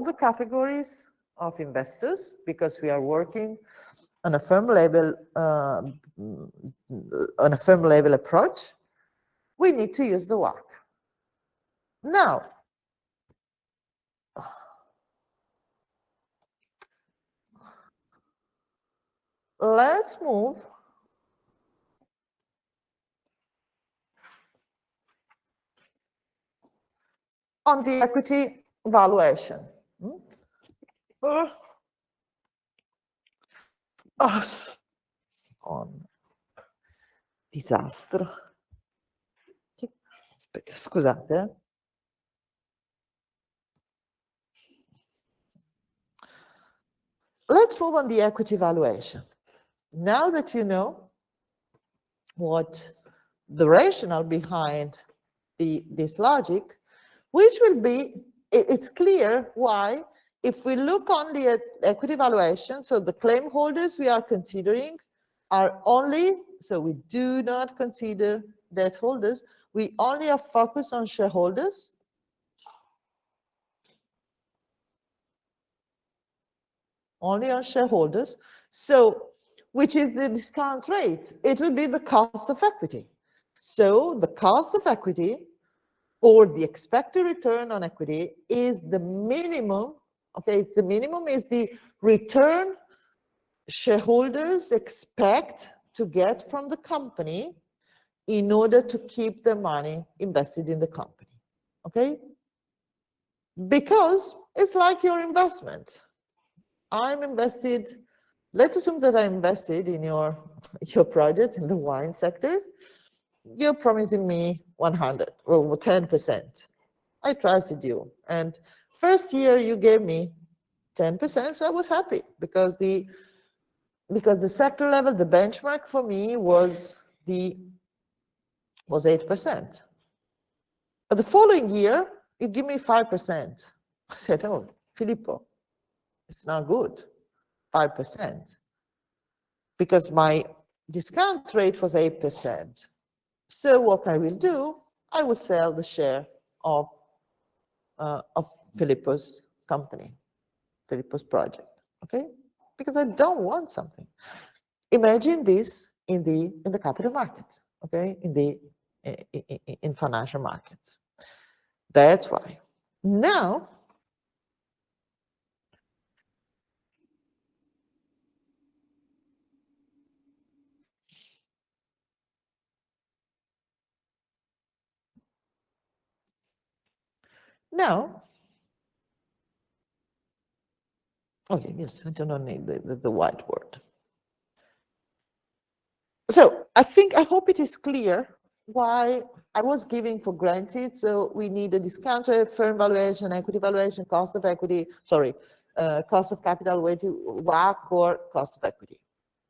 the categories of investors, because we are working on a firm level, approach, we need to use the WACC. Now, let's move on the equity valuation. Disastro. Scusate. Let's move on the equity valuation. Now that you know what the rationale behind this logic, which will be, it's clear why, if we look only at equity valuation, so the claim holders we are considering are only, so we do not consider debt holders, we only are focused on shareholders. Only on shareholders. So, which is the discount rate? It will be the cost of equity. So the cost of equity, or the expected return on equity, is the minimum. Okay, the minimum is the return shareholders expect to get from the company in order to keep their money invested in the company. Okay, because it's like your investment. I'm invested, let's assume that I invested in your project in the wine sector. You're promising me 100 or 10%. I trusted you. And first year you gave me 10%, so I was happy because the sector level, the benchmark for me was 8%. But the following year, you give me 5%. I said, oh, Filippo, it's not good, 5%. Because my discount rate was 8%. So what I will do, I will sell the share of Filippo's company, Filippo's project, okay? Because I don't want something. Imagine this in the capital market, okay? In financial markets. That's why. Now, okay, yes, I do not need the whiteboard. So I hope it is clear why I was giving for granted. So we need a discount rate, firm valuation, equity valuation, cost of equity, sorry, cost of capital, weighted WACC, or cost of equity.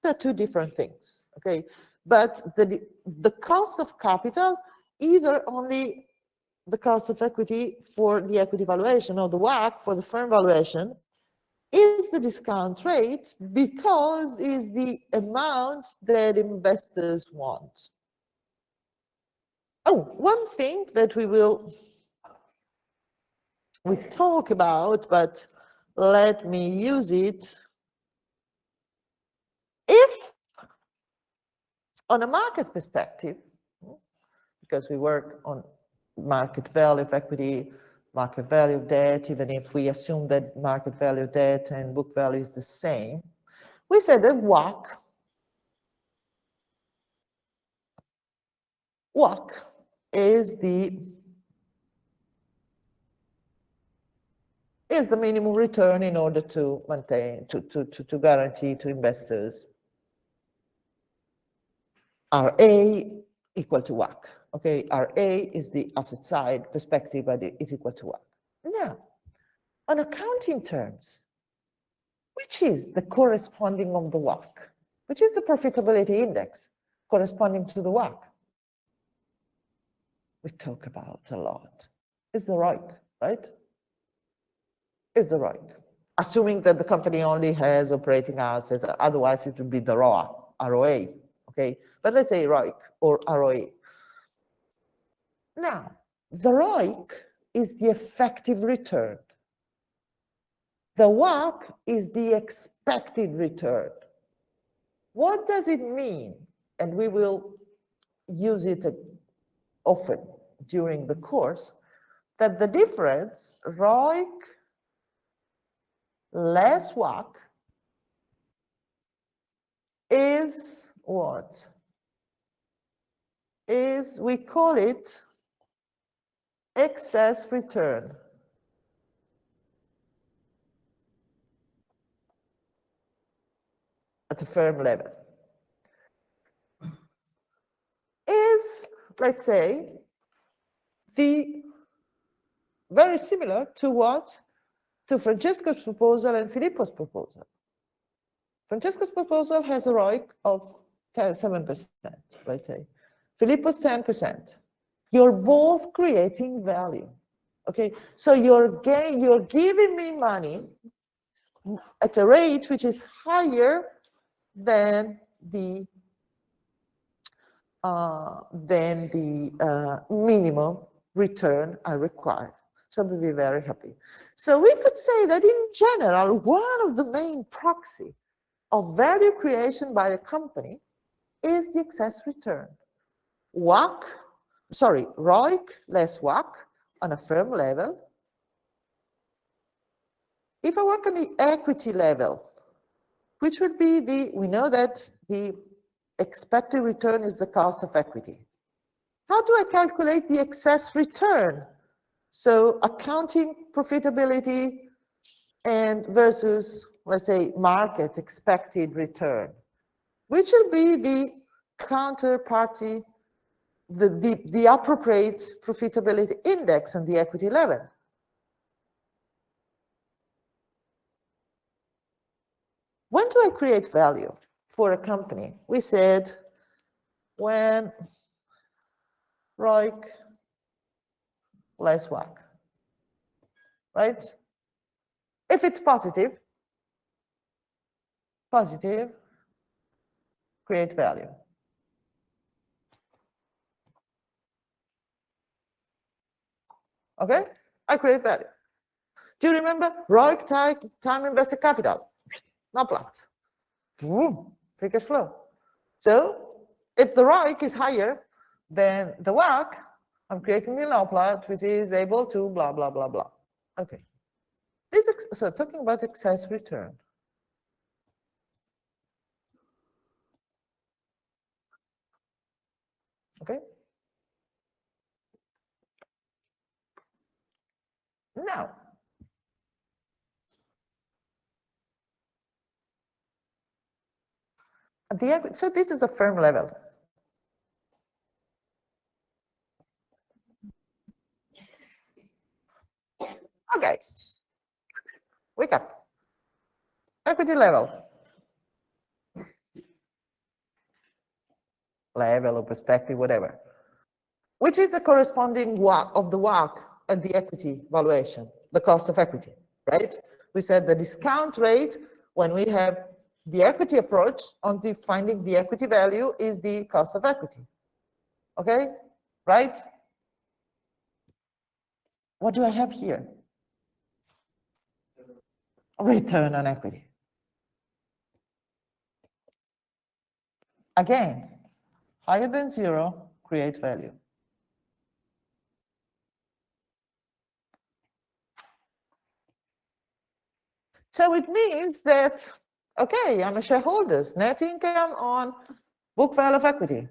They're two different things, okay? But the cost of capital, either only the cost of equity for the equity valuation or the WACC for the firm valuation, is the discount rate because is the amount that investors want. Oh, one thing that we talk about, but let me use it. If on a market perspective, because we work on market value of equity, market value of debt, even if we assume that market value of debt and book value is the same, we said that WACC is the minimum return in order to maintain, to guarantee to investors RA equal to WACC. Okay, RA is the asset side perspective, but it's equal to WACC. Now, on accounting terms, which is the corresponding of the WACC? Which is the profitability index corresponding to the WACC? We talk about a lot. It's the ROIC, right? Is the ROIC. Assuming that the company only has operating assets, otherwise it would be the ROA, okay? But let's say ROIC or ROA. Now, the ROIC is the effective return. The WACC is the expected return. What does it mean? And we will use it often during the course, that the difference, ROIC less WACC, is what? We call it excess return. At the firm level. Is, let's say, very similar to what? To Francesco's proposal and Filippo's proposal. Francesco's proposal has a ROIC of 7%, let's say. Filippo's 10%. You're both creating value. Okay, so you're giving me money at a rate which is higher than the minimum return I require. So we'll be very happy. So we could say that in general, one of the main proxy of value creation by a company is the excess return. ROIC less WACC on a firm level. If I work on the equity level, which would be we know that the expected return is the cost of equity. How do I calculate the excess return? So accounting profitability and versus, let's say, market expected return, which will be the counterparty, the appropriate profitability index on the equity level. When do I create value for a company? We said when ROIC less WACC, right? If it's positive, create value. Okay, I create value. Do you remember ROIC time invested capital? NOPLAT. Free cash flow. So if the ROIC is higher than the WACC, I'm creating the NOPLAT, which is able to blah, blah, blah, blah. Okay. So talking about excess return. Okay. Now, so this is a firm level. Okay. Wake up. Equity level. Level or perspective, whatever. Which is the corresponding WACC of the WACC and the equity valuation, the cost of equity, right? We said the discount rate when we have the equity approach on finding the equity value is the cost of equity. Okay, right? What do I have here? Return on equity. Again, higher than zero, create value. So it means that, okay, I'm a shareholder, net income on book value of equity,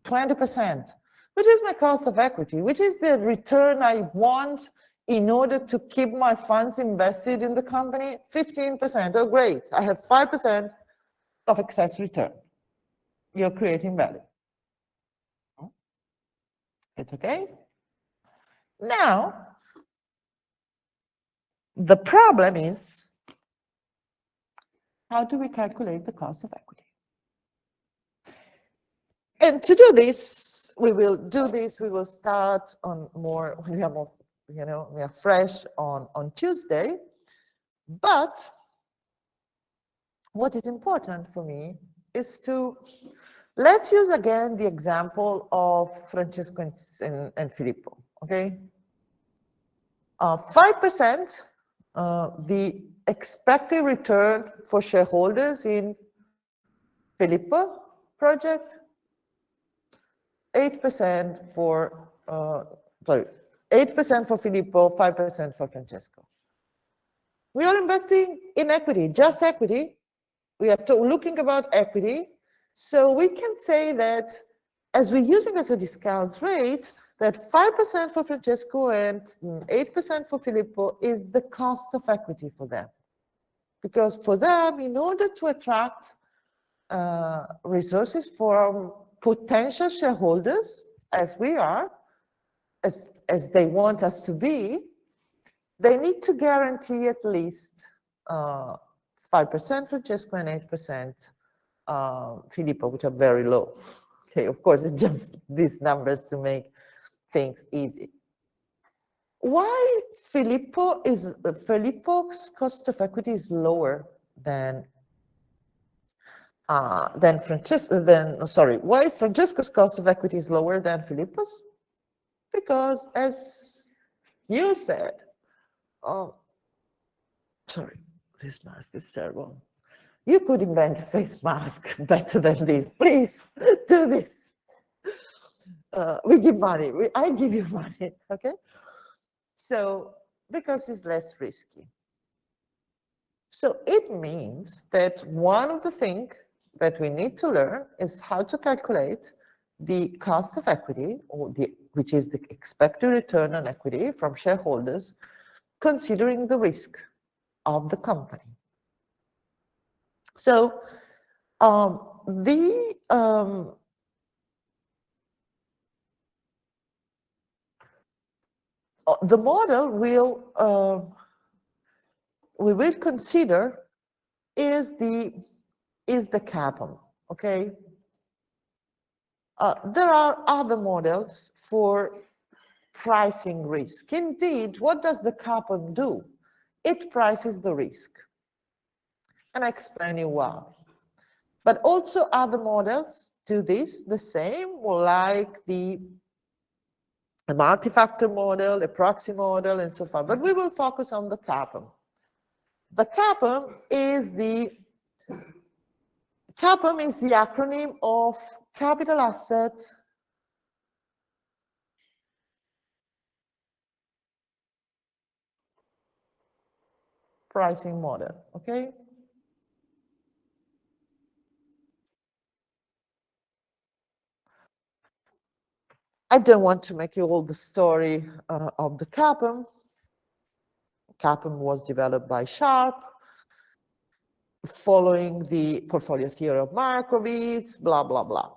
20%, which is my cost of equity, which is the return I want in order to keep my funds invested in the company, 15%. Oh, great, I have 5% of excess return. You're creating value. It's okay. Now, the problem is, how do we calculate the cost of equity? And to do this, we will start on more, we are more, we are fresh on Tuesday. But what is important for me is to, let's use again the example of Francesco and Filippo, okay? 5%, the expected return for shareholders in Filippo project, 8% for, 8% for Filippo, 5% for Francesco. We are investing in equity, just equity. We are looking about equity. So we can say that as we're using as a discount rate, that 5% for Francesco and 8% for Filippo is the cost of equity for them. Because for them, in order to attract resources from potential shareholders, as we are, as they want us to be, they need to guarantee at least 5% Francesco and 8% Filippo, which are very low. Okay, of course, it's just these numbers to make things easy. Why Filippo's cost of equity is lower than why Francesco's cost of equity is lower than Filippo's? Because as you said, oh, sorry, this mask is terrible. You could invent a face mask better than this. Please do this. We give money. I give you money, okay? So, because it's less risky. So it means that one of the things that we need to learn is how to calculate the cost of equity, which is the expected return on equity from shareholders, considering the risk of the company. So the model we will consider is the CAPM, okay? There are other models for pricing risk. Indeed, what does the CAPM do? It prices the risk. And I explain you why. But also other models do this the same, like the multi-factor model, a proxy model, and so forth. But we will focus on the CAPM. The CAPM is the acronym of capital asset pricing model, okay? I don't want to make you all the story of the CAPM. CAPM was developed by Sharpe, following the portfolio theory of Markowitz, blah, blah, blah.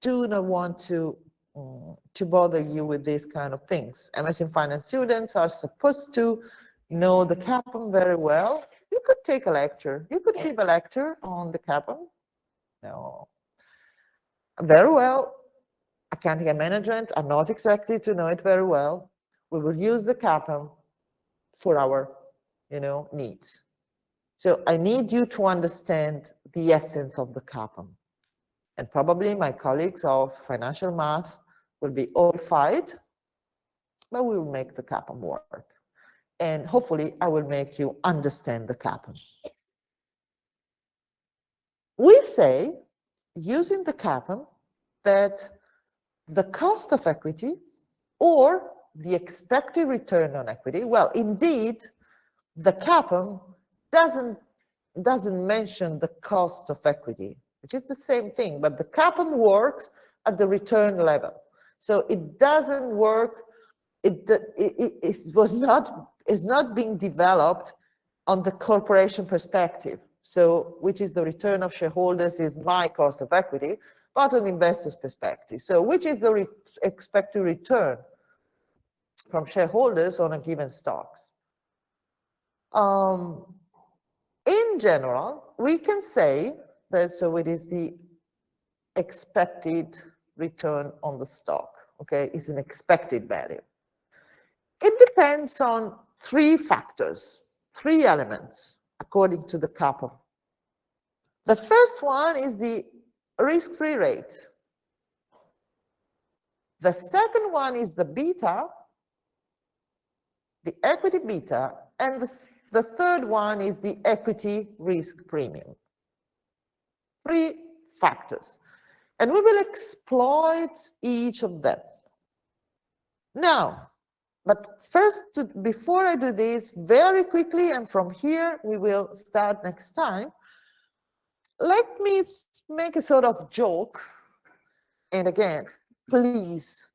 Do not want to bother you with these kind of things. MS in Finance students are supposed to know the CAPM very well. You could take a lecture. You could give a lecture on the CAPM. No. Very well. Accounting and management are not expected to know it very well. We will use the CAPM for our, needs. So I need you to understand the essence of the CAPM. And probably my colleagues of financial math will be horrified, but we will make the CAPM work. And hopefully I will make you understand the CAPM. We say, using the CAPM, that the cost of equity or the expected return on equity, well, indeed, the CAPM doesn't mention the cost of equity, which is the same thing, but the CAPM works at the return level. So it doesn't work, is not being developed on the corporation perspective. So which is the return of shareholders is my cost of equity, but on investor's perspective. So which is the expected return from shareholders on a given stocks? In general, we can say that so it is the expected return on the stock, okay? It's an expected value. It depends on three factors, three elements, according to the CAPM. The first one is the risk-free rate. The second one is the beta, the equity beta, and The third one is the equity risk premium. 3 factors. And we will exploit each of them. Now, but first, before I do this, very quickly, and from here we will start next time, let me make a sort of joke. And again, please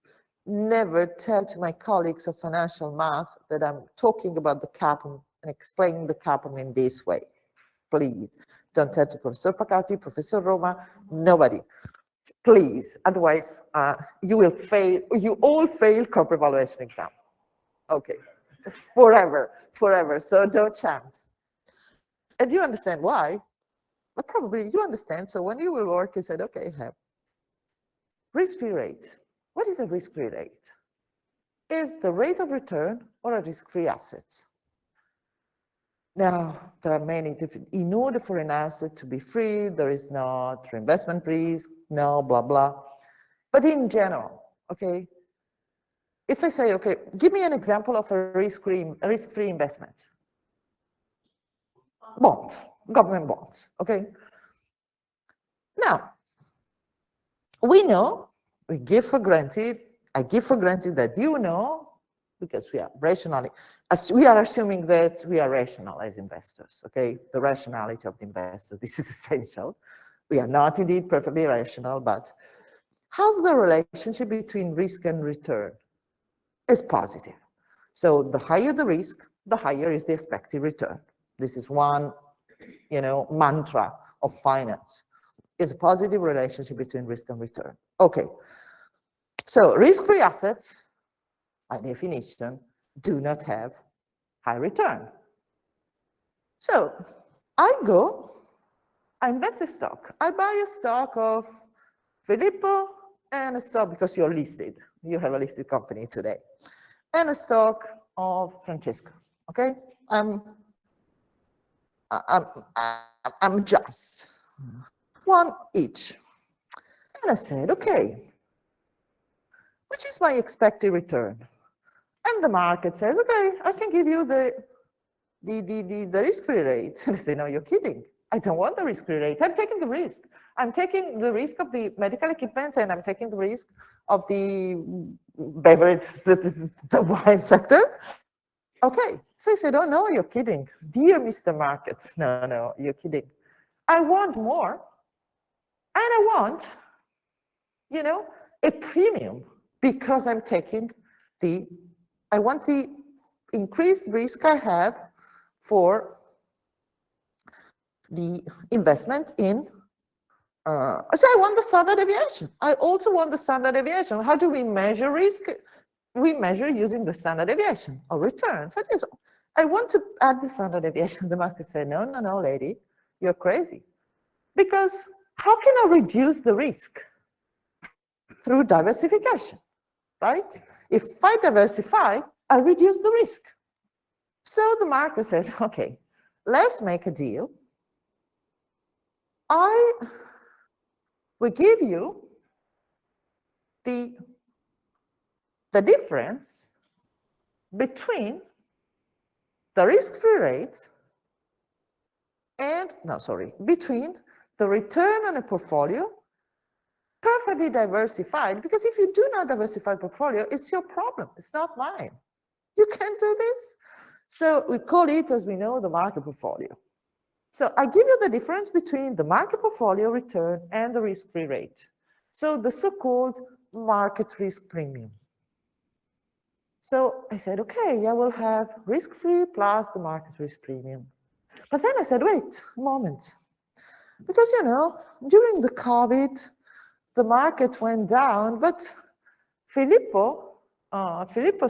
never tell to my colleagues of financial math that I'm talking about the CAPM and explaining the CAPM in this way. Please don't tell to Professor Pacati, Professor Roma, nobody. Please, otherwise you will fail, you all fail corporate valuation exam. Okay, forever, so no chance. And you understand why? But probably you understand. So when you will work, you said, okay, have risk-free rate. What is a risk-free rate? Is the rate of return or a risk-free asset? Now, there are many different, in order for an asset to be free, there is not reinvestment risk, no, blah, blah. But in general, okay, if I say, okay, give me an example of a risk-free investment. Bonds, government bonds, okay? Now, we know, we give for granted, I give for granted that you know, because we are rationally, as we are assuming that we are rational as investors, okay? The rationality of the investor, this is essential. We are not indeed perfectly rational, but how's the relationship between risk and return? It's positive. So the higher the risk, the higher is the expected return. This is one, mantra of finance. It's a positive relationship between risk and return. Okay. So risk-free assets, by definition, do not have high return. So I invest in stock. I buy a stock of Filippo and a stock, because you're listed, you have a listed company today, and a stock of Francesco, okay? I'm just one each. And I said, okay, which is my expected return? And the market says, okay, I can give you the risk-free rate. And I say, no, you're kidding. I don't want the risk-free rate. I'm taking the risk. I'm taking the risk of the medical equipment, and I'm taking the risk of the beverage, the wine sector. Okay. So I said, oh, no, you're kidding. Dear Mr. Market, no, you're kidding. I want more. And I want, a premium, because I'm taking I want the increased risk I have for the investment in, so I want the standard deviation. I also want the standard deviation. How do we measure risk? We measure using the standard deviation or returns. I want to add the standard deviation. The market said, no, lady, you're crazy. Because how can I reduce the risk? Through diversification, right? If I diversify, I reduce the risk. So the market says, okay, let's make a deal. We give you the difference between the risk-free rate and, between the return on a portfolio perfectly diversified, because if you do not diversify portfolio, it's your problem, it's not mine. You can't do this. So we call it, as we know, the market portfolio. So I give you the difference between the market portfolio return and the risk-free rate. So the so-called market risk premium. So I said, okay, I will have risk-free plus the market risk premium. But then I said, wait a moment. Because, during the COVID, the market went down, but Filippo's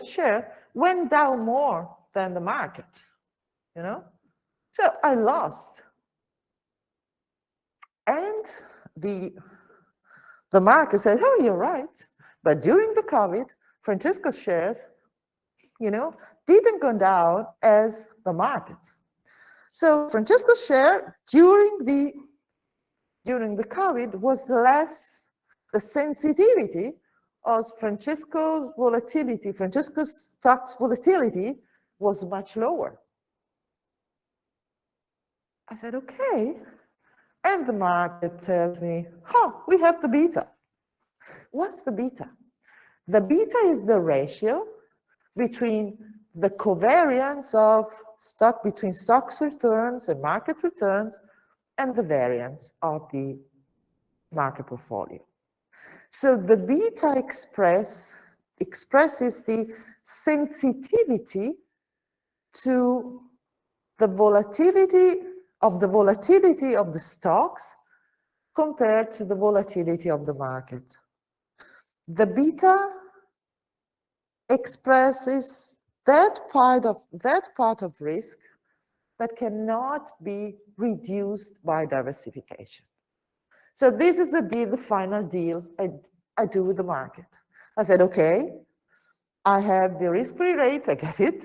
share went down more than the market, So I lost. And the market said, oh, you're right. But during the COVID, Francesco's shares, didn't go down as the market. So Francesco's share during the COVID was less, the sensitivity of Francesco's volatility, Francesco's stock's volatility was much lower. I said, okay. And the market tells me, we have the beta. What's the beta? The beta is the ratio between the covariance of between stocks returns and market returns and the variance of the market portfolio. So the beta expresses the sensitivity to the volatility of the stocks compared to the volatility of the market. The beta expresses that part of risk that cannot be reduced by diversification. So this is the final deal I do with the market. I said, okay, I have the risk-free rate, I get it.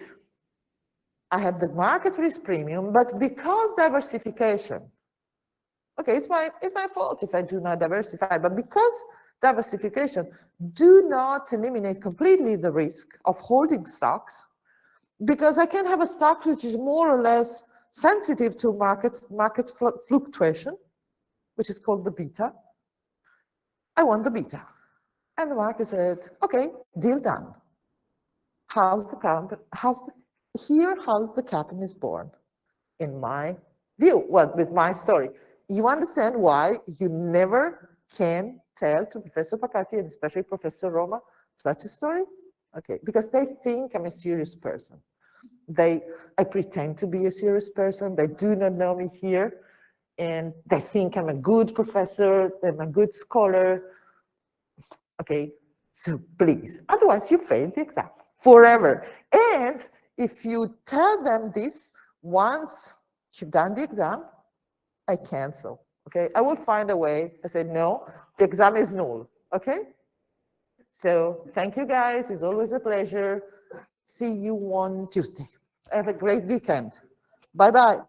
I have the market risk premium, but because diversification, okay, it's my fault if I do not diversify, but because diversification do not eliminate completely the risk of holding stocks, because I can have a stock which is more or less sensitive to market fluctuation, which is called the beta. I want the beta. And the market said, okay, deal done. How's the Kaplan is born, in my view, well, with my story. You understand why you never can tell to Professor Pacati and especially Professor Roma such a story? Okay, because they think I'm a serious person. I pretend to be a serious person. They do not know me here. And they think I'm a good professor, I'm a good scholar. Okay, so please, otherwise you fail the exam forever. And if you tell them this once you've done the exam, I cancel. Okay, I will find a way. I said, no, the exam is null. Okay, so thank you guys. It's always a pleasure. See you on Tuesday. Have a great weekend. Bye-bye.